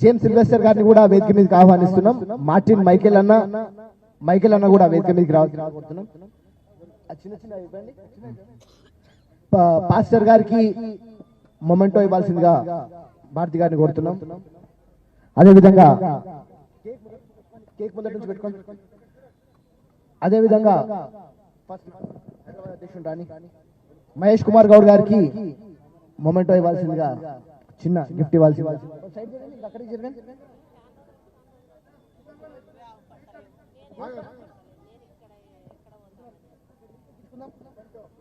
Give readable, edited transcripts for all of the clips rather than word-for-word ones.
James Sylvester గారిని కూడా వేదిక మీదకి ఆహ్వానిస్తున్నాం. మార్టిన్ మైకేల్ అన్న కూడా వేదిక మీదకి రాబోతున్నాం. పాస్టర్ గారికి మొమెంటో ఇవ్వాల్సిందిగా భారతి గారిని కోరుతున్నాం. అదేవిధంగా కేక్ మొదటి నుంచి పెట్టుకోండి. అదేవిధంగా మహేష్ కుమార్ గౌడ్ గారికి మొమెంటో ఇవ్వాల్సిందిగా చిన్న గిఫ్ట్ ఇవ్వాల్సిందిగా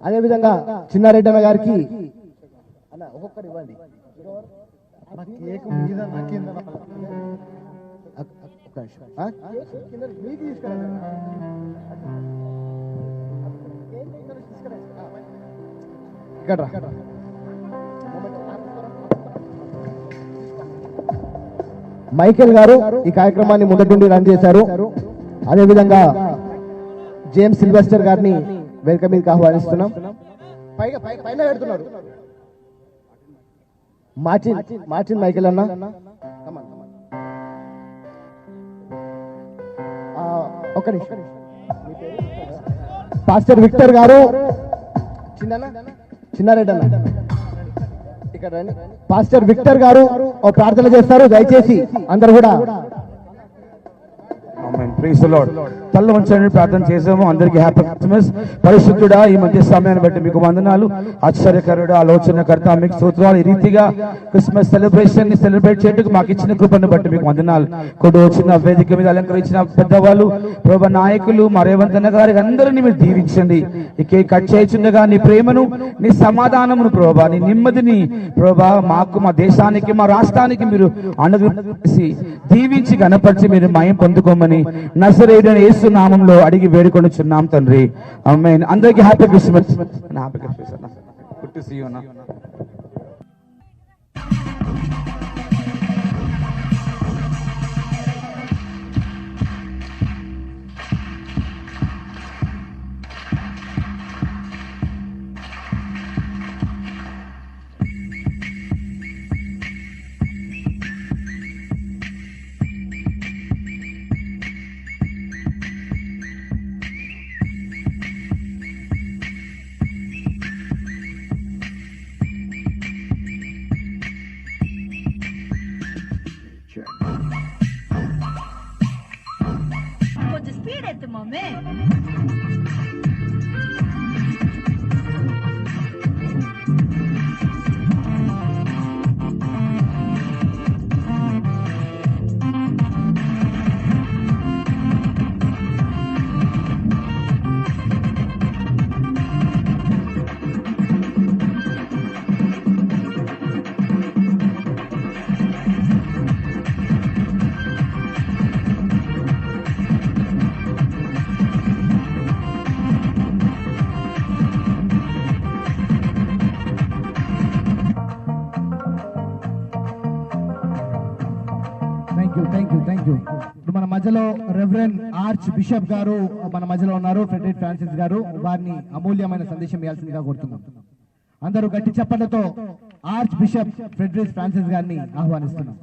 అదేవిధంగా చిన్నారెడ్డి అన్న గారికి అన్న ఒక్కొక్కరు ఇవ్వండి. ఇక్కడ మైకేల్ గారు ఈ కార్యక్రమాన్ని మొదటి నుండి రన్ చేశారు. అదేవిధంగా జేమ్స్ సిల్వెస్టర్ గారిని వేదిక మీదకి ఆహ్వానిస్తున్నాం. పైన పెడుతున్నారు మార్టిన్ మైకేల్ అన్న. ఒక నిమిషం. పాస్టర్ విక్టర్ గారు చిన్నారెడ్డి అన్న ఇక్కడ రండి. పాస్టర్ విక్టర్ గారు ఓ ప్రార్థన చేస్తారు. దయచేసి అందరు కూడా తల్ల వంచండి ప్రార్థన చేసాము. అందరికీ హ్యాపీ క్రిస్మస్. పరిశుద్ధుడా, ఈ మధ్య సమయాన్ని బట్టి మీకు వందనాలు. ఆశ్చర్యకరుడు, ఆలోచనకర్త, మీకు స్తోత్రాలు. ఈ రీతిగా క్రిస్మస్ సెలబ్రేషన్ ని సెలబ్రేట్ చేయడానికి మాకు ఇచ్చిన కృపను బట్టి మీకు వందనాలు. కొడు వచ్చిన వేదిక మీద అలంకరించిన పెద్దవాళ్ళు, ప్రభు నాయకులు, మా రేవంతన్న గారికి అందరినీ మీరు దీవించండి. ఈ కేక్ కట్ చేయించుండగా నీ ప్రేమను, నీ సమాధానమును ప్రభా, నీ నెమ్మదిని ప్రభా మాకు, మా దేశానికి, మా రాష్ట్రానికి మీరు అనుగ్రహించి దీవించి గణపరిచి మీరు మయం పొందుకోమని నజరేయుడైన యేసు నామములో అడిగి వేడుకొనుచున్నాం తండ్రి. ఆమేన్. అందరికీ హ్యాపీ క్రిస్మస్. హ్యాపీ క్రిస్మస్ అన్న. గుడ్ టు సీ యు అన్న. కొంచెం స్పీడ్ అయితే మమ్మీ. Thank you. ఇప్పుడు మన మధ్యలో రెవరెండ్ ఆర్చ్ బిషప్ గారు మన మధ్యలో ఉన్నారు. ఫ్రెడరిక్ ఫ్రాన్సిస్ గారు వారిని అమూల్యమైన సందేశం ఇవ్వాల్సిందిగా కోరుతున్నాం. అందరూ గట్టి చప్పట్లతో ఆర్చ్ బిషప్ ఫ్రెడరిక్ ఫ్రాన్సిస్ గారిని ఆహ్వానిస్తున్నాం.